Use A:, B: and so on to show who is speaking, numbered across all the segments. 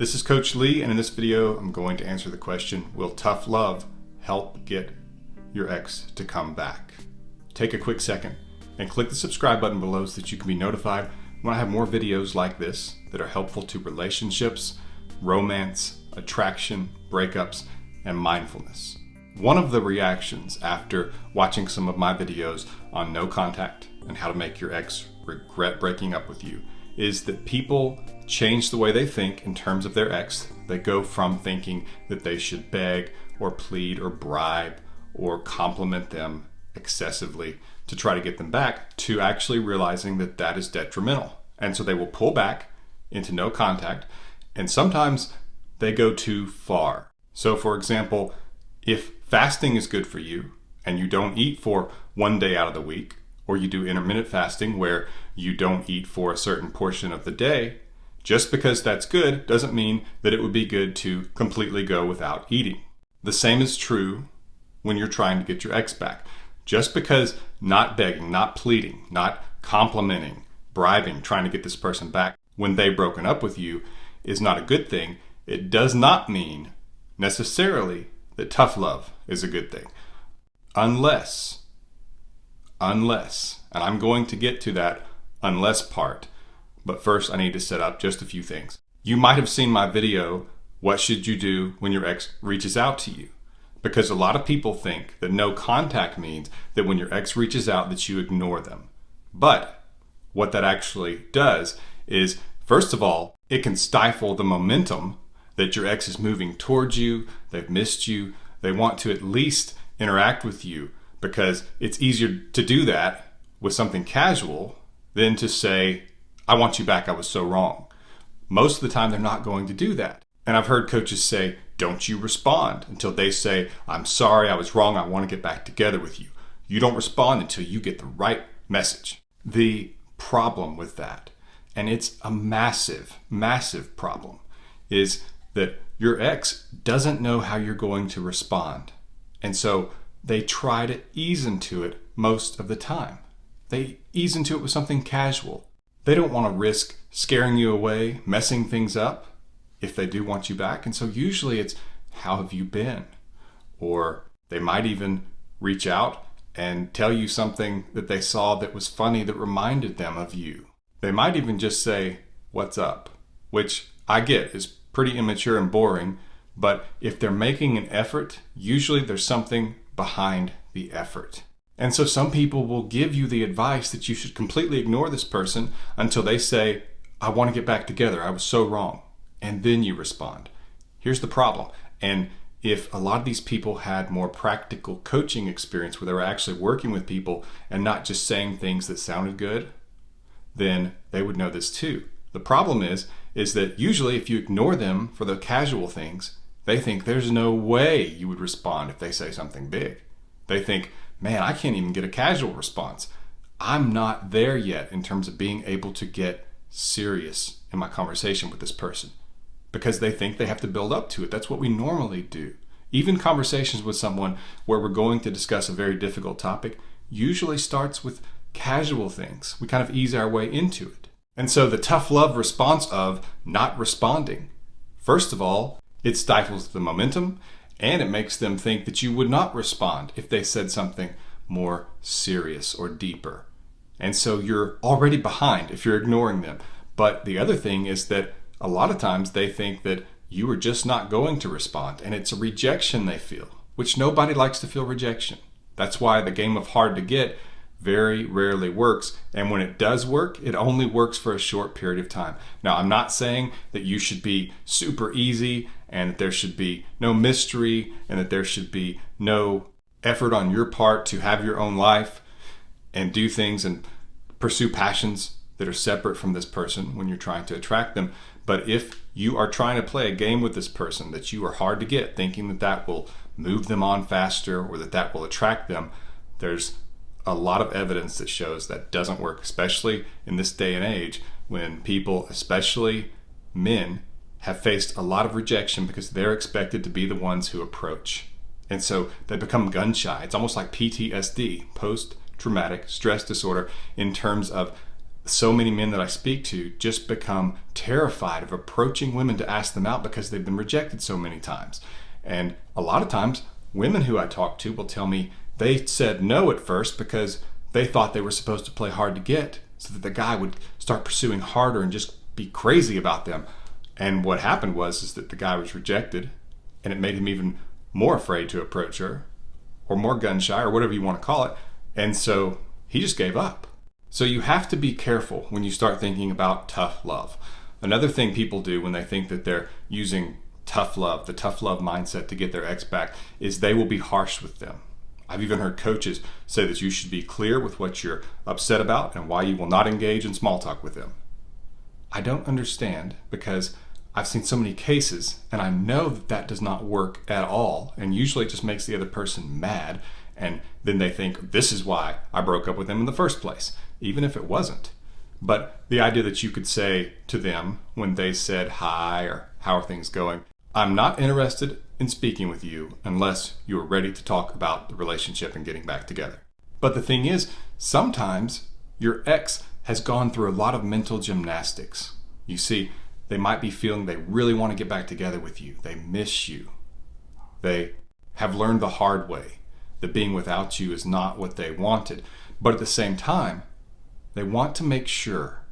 A: This is Coach Lee, and in this video, I'm going to answer the question, will tough love help get your ex to come back? Take a quick second and click the subscribe button below so that you can be notified when I have more videos like this that are helpful to relationships, romance, attraction, breakups, and mindfulness. One of the reactions after watching some of my videos on no contact and how to make your ex regret breaking up with you is that people change the way they think in terms of their ex. They go from thinking that they should beg or plead or bribe or compliment them excessively to try to get them back, to actually realizing that that is detrimental. And so they will pull back into no contact, and sometimes they go too far. So for example, if fasting is good for you and you don't eat for one day out of the week, or you do intermittent fasting where you don't eat for a certain portion of the day, just because that's good doesn't mean that it would be good to completely go without eating. The same is true when you're trying to get your ex back. Just because not begging, not pleading, not complimenting, bribing, trying to get this person back when they've broken up with you is not a good thing, it does not mean necessarily that tough love is a good thing. Unless, and I'm going to get to that unless part, but first I need to set up just a few things. You might have seen my video, what should you do when your ex reaches out to you? Because a lot of people think that no contact means that when your ex reaches out that you ignore them. But what that actually does is, first of all, it can stifle the momentum that your ex is moving towards you, they've missed you, they want to at least interact with you, because it's easier to do that with something casual than to say, I want you back, I was so wrong. Most of the time, they're not going to do that. And I've heard coaches say, don't you respond until they say, I'm sorry, I was wrong, I want to get back together with you. You don't respond until you get the right message. The problem with that, and it's a massive, massive problem, is that your ex doesn't know how you're going to respond. And so they try to ease into it most of the time. They ease into it with something casual. They don't want to risk scaring you away, messing things up if they do want you back. And so usually it's, how have you been? Or they might even reach out and tell you something that they saw that was funny that reminded them of you. They might even just say, what's up? Which I get is pretty immature and boring, but if they're making an effort, usually there's something behind the effort. And so some people will give you the advice that you should completely ignore this person until they say, I want to get back together, I was so wrong. And then you respond. Here's the problem. And if a lot of these people had more practical coaching experience where they were actually working with people and not just saying things that sounded good, then they would know this too. The problem is that usually if you ignore them for the casual things, they think there's no way you would respond if they say something big. They think, man, I can't even get a casual response. I'm not there yet in terms of being able to get serious in my conversation with this person, because they think they have to build up to it. That's what we normally do. Even conversations with someone where we're going to discuss a very difficult topic usually starts with casual things. We kind of ease our way into it. And so the tough love response of not responding, first of all, it stifles the momentum, and it makes them think that you would not respond if they said something more serious or deeper. And so you're already behind if you're ignoring them. But the other thing is that a lot of times they think that you are just not going to respond, and it's a rejection they feel, which nobody likes to feel rejection. That's why the game of hard to get very rarely works, and when it does work, it only works for a short period of time. Now, I'm not saying that you should be super easy and that there should be no mystery and that there should be no effort on your part to have your own life and do things and pursue passions that are separate from this person when you're trying to attract them. But if you are trying to play a game with this person that you are hard to get, thinking that that will move them on faster or that that will attract them, there's a lot of evidence that shows that doesn't work, especially in this day and age when people, especially men, have faced a lot of rejection because they're expected to be the ones who approach. And so they become gun shy. It's almost like PTSD, post-traumatic stress disorder, in terms of so many men that I speak to just become terrified of approaching women to ask them out because they've been rejected so many times. And a lot of times, women who I talk to will tell me they said no at first because they thought they were supposed to play hard to get so that the guy would start pursuing harder and just be crazy about them. And what happened was that the guy was rejected, and it made him even more afraid to approach her, or more gun shy, or whatever you want to call it. And so he just gave up. So you have to be careful when you start thinking about tough love. Another thing people do when they think that they're using tough love, the tough love mindset to get their ex back, is they will be harsh with them. I've even heard coaches say that you should be clear with what you're upset about and why you will not engage in small talk with them. I don't understand, because I've seen so many cases and I know that that does not work at all, and usually it just makes the other person mad, and then they think this is why I broke up with them in the first place, even if it wasn't. But the idea that you could say to them when they said hi or how are things going, I'm not interested in speaking with you unless you are ready to talk about the relationship and getting back together. But the thing is, sometimes your ex has gone through a lot of mental gymnastics. You see, they might be feeling they really want to get back together with you. They miss you. They have learned the hard way that being without you is not what they wanted. But at the same time, they want to make sure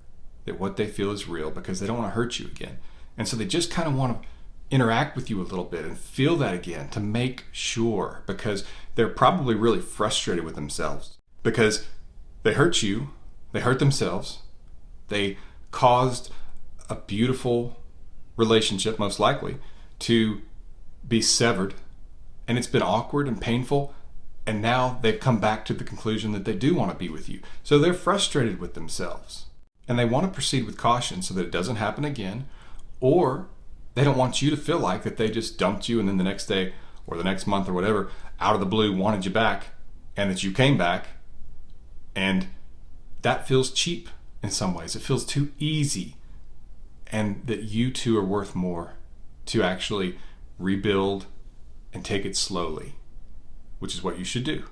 A: that what they feel is real because they don't want to hurt you again. And so they just kind of want to interact with you a little bit and feel that again to make sure, because they're probably really frustrated with themselves because they hurt you, they hurt themselves, they caused a beautiful relationship, most likely, to be severed, and it's been awkward and painful, and now they've come back to the conclusion that they do want to be with you. So they're frustrated with themselves, and they want to proceed with caution so that it doesn't happen again, or they don't want you to feel like that they just dumped you and then the next day or the next month or whatever, out of the blue, wanted you back, and that you came back, and that feels cheap in some ways. It feels too easy, and that you two are worth more to actually rebuild and take it slowly, which is what you should do.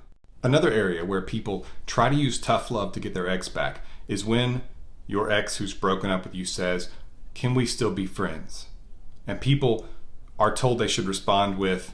A: Another area where people try to use tough love to get their ex back is when your ex who's broken up with you says, can we still be friends? And people are told they should respond with,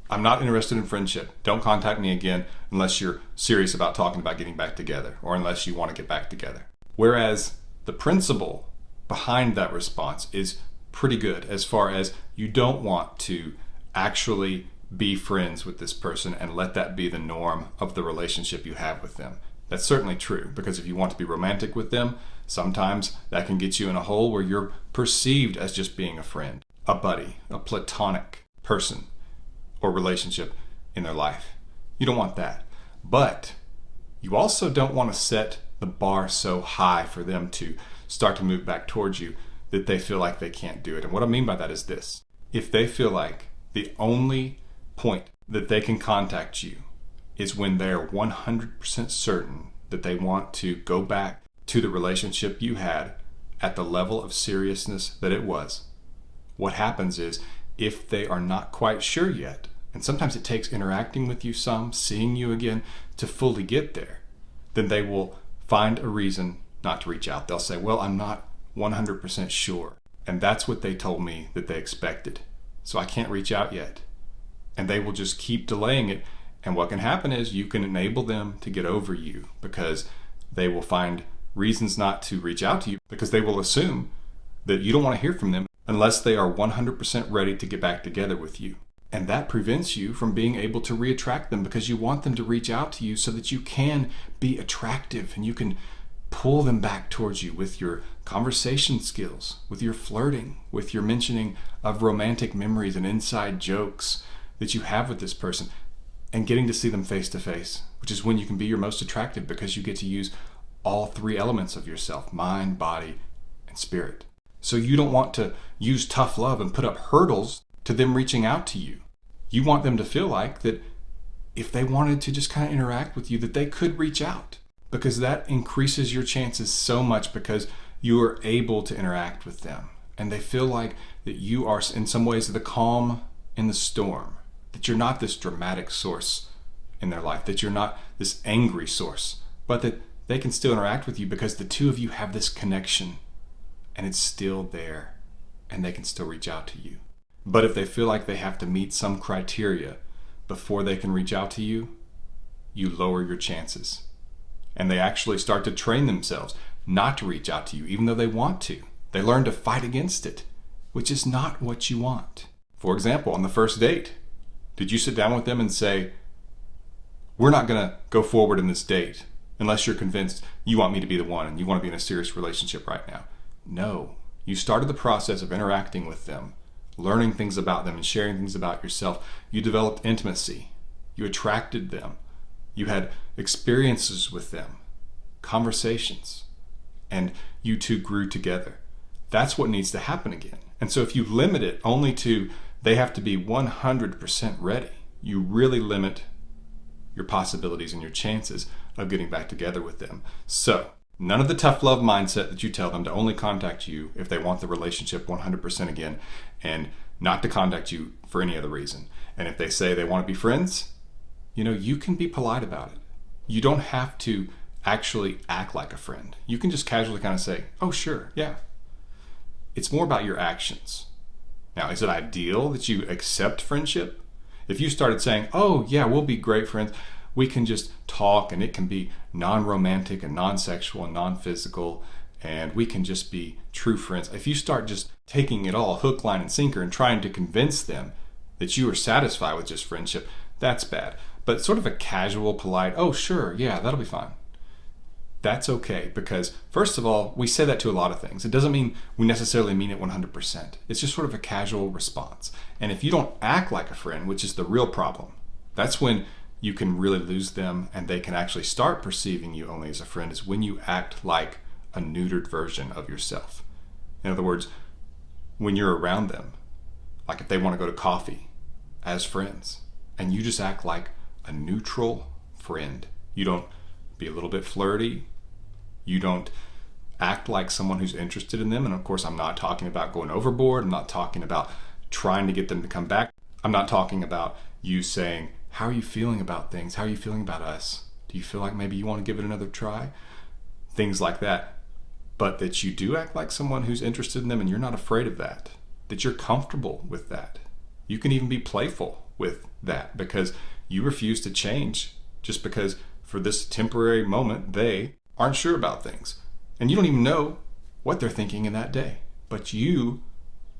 A: I'm not interested in friendship. Don't contact me again unless you're serious about talking about getting back together, or unless you want to get back together. Whereas the principle behind that response is pretty good, as far as you don't want to actually be friends with this person and let that be the norm of the relationship you have with them. That's certainly true, because if you want to be romantic with them, sometimes that can get you in a hole where you're perceived as just being a friend, a buddy, a platonic person or relationship in their life. You don't want that. But you also don't want to set the bar so high for them to start to move back towards you that they feel like they can't do it. And what I mean by that is this. If they feel like the only point that they can contact you is when they're 100% certain that they want to go back to the relationship you had at the level of seriousness that it was, what happens is, if they are not quite sure yet, and sometimes it takes interacting with you some, seeing you again, to fully get there, then they will find a reason not to reach out. They'll say, well, I'm not 100% sure. And that's what they told me that they expected. So I can't reach out yet. And they will just keep delaying it. And what can happen is you can enable them to get over you, because they will find reasons not to reach out to you, because they will assume that you don't want to hear from them unless they are 100% ready to get back together with you. And that prevents you from being able to reattract them, because you want them to reach out to you so that you can be attractive and you can pull them back towards you with your conversation skills, with your flirting, with your mentioning of romantic memories and inside jokes that you have with this person, and getting to see them face to face, which is when you can be your most attractive, because you get to use all three elements of yourself: mind, body, and spirit. So you don't want to use tough love and put up hurdles to them reaching out to you. You want them to feel like that if they wanted to just kind of interact with you, that they could reach out, because that increases your chances so much, because you are able to interact with them. And they feel like that you are, in some ways, the calm in the storm, that you're not this dramatic source in their life, that you're not this angry source, but that they can still interact with you because the two of you have this connection and it's still there and they can still reach out to you. But if they feel like they have to meet some criteria before they can reach out to you, you lower your chances. And they actually start to train themselves not to reach out to you, even though they want to. They learn to fight against it, which is not what you want. For example, on the first date, did you sit down with them and say, we're not going to go forward in this date unless you're convinced you want me to be the one and you want to be in a serious relationship right now? No. You started the process of interacting with them, learning things about them and sharing things about yourself. You developed intimacy. You attracted them. You had experiences with them, conversations, and you two grew together. That's what needs to happen again. And so if you limit it only to they have to be 100% ready, you really limit your possibilities and your chances of getting back together with them. So none of the tough love mindset that you tell them to only contact you if they want the relationship 100% again and not to contact you for any other reason. And if they say they want to be friends, you can be polite about it. You don't have to actually act like a friend. You can just casually kind of say, oh, sure, yeah. It's more about your actions. Now, is it ideal that you accept friendship? If you started saying, oh, yeah, we'll be great friends, we can just talk and it can be non-romantic and non-sexual and non-physical and we can just be true friends. If you start just taking it all hook, line, and sinker and trying to convince them that you are satisfied with just friendship, that's bad. But sort of a casual, polite, oh, sure, yeah, that'll be fine. That's okay, because first of all, we say that to a lot of things. It doesn't mean we necessarily mean it 100%. It's just sort of a casual response. And if you don't act like a friend, which is the real problem, that's when you can really lose them and they can actually start perceiving you only as a friend, is when you act like a neutered version of yourself. In other words, when you're around them, like if they want to go to coffee as friends, and you just act like a neutral friend. You don't be a little bit flirty. You don't act like someone who's interested in them. And of course, I'm not talking about going overboard. I'm not talking about trying to get them to come back. I'm not talking about you saying, how are you feeling about things? How are you feeling about us? Do you feel like maybe you want to give it another try? Things like that. But that you do act like someone who's interested in them and you're not afraid of that. That you're comfortable with that. You can even be playful with that because you refuse to change just because for this temporary moment, they aren't sure about things. And you don't even know what they're thinking in that day. But you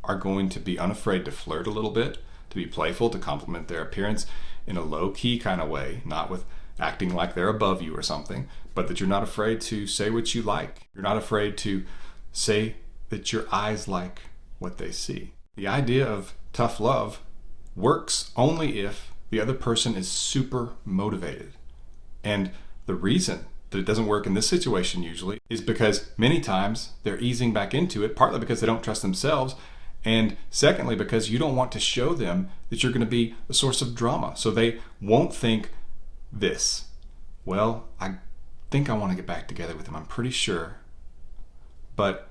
A: are going to be unafraid to flirt a little bit, to be playful, to compliment their appearance in a low-key kind of way, not with acting like they're above you or something, but that you're not afraid to say what you like. You're not afraid to say that your eyes like what they see. The idea of tough love works only if the other person is super motivated. And the reason that it doesn't work in this situation usually is because many times they're easing back into it, partly because they don't trust themselves, and secondly, because you don't want to show them that you're going to be a source of drama. So they won't think this, well, I think I want to get back together with him, I'm pretty sure. But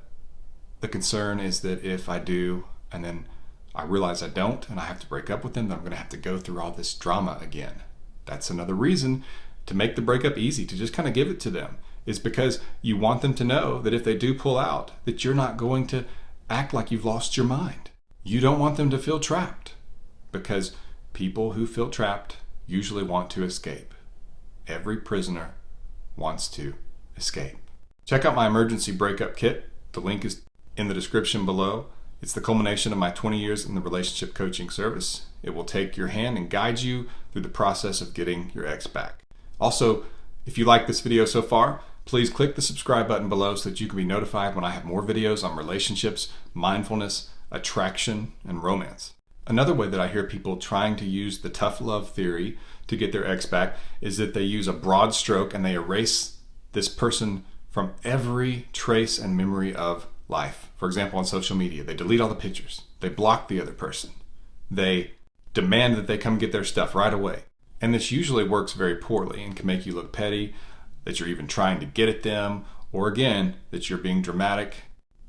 A: the concern is that if I do, and then I realize I don't, and I have to break up with them, then I'm going to have to go through all this drama again. That's another reason to make the breakup easy, to just kind of give it to them, is because you want them to know that if they do pull out, that you're not going to act like you've lost your mind. You don't want them to feel trapped, because people who feel trapped usually want to escape. Every prisoner wants to escape. Check out my emergency breakup kit. The link is in the description below. It's the culmination of my 20 years in the relationship coaching service. It will take your hand and guide you through the process of getting your ex back. Also, if you like this video so far, please click the subscribe button below so that you can be notified when I have more videos on relationships, mindfulness, attraction, and romance. Another way that I hear people trying to use the tough love theory to get their ex back is that they use a broad stroke and they erase this person from every trace and memory of life. For example, on social media, they delete all the pictures. They block the other person. They demand that they come get their stuff right away. And this usually works very poorly and can make you look petty, that you're even trying to get at them, or again, that you're being dramatic,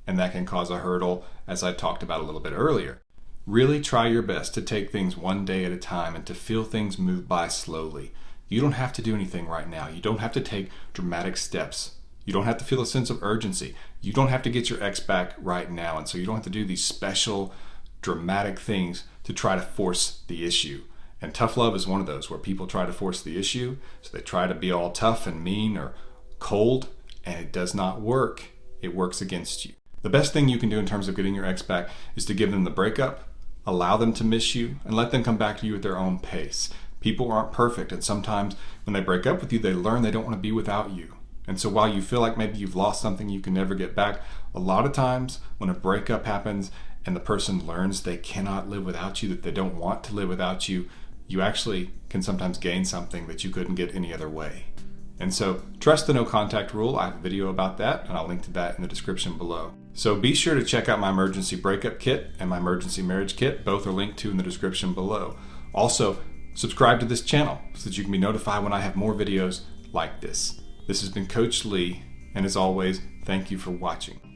A: and that can cause a hurdle, as I talked about a little bit earlier. Really try your best to take things one day at a time and to feel things move by slowly. You don't have to do anything right now. You don't have to take dramatic steps. You don't have to feel a sense of urgency. You don't have to get your ex back right now. And so you don't have to do these special dramatic things to try to force the issue. And tough love is one of those where people try to force the issue. So they try to be all tough and mean or cold, and it does not work. It works against you. The best thing you can do in terms of getting your ex back is to give them the breakup, allow them to miss you, and let them come back to you at their own pace. People aren't perfect, and sometimes when they break up with you, they learn they don't want to be without you. And so while you feel like maybe you've lost something you can never get back, a lot of times when a breakup happens and the person learns they cannot live without you, that they don't want to live without you, you actually can sometimes gain something that you couldn't get any other way. And so trust the no contact rule. I have a video about that, and I'll link to that in the description below. So be sure to check out my emergency breakup kit and my emergency marriage kit. Both are linked to in the description below. Also, subscribe to this channel so that you can be notified when I have more videos like this. This has been Coach Lee, and as always, thank you for watching.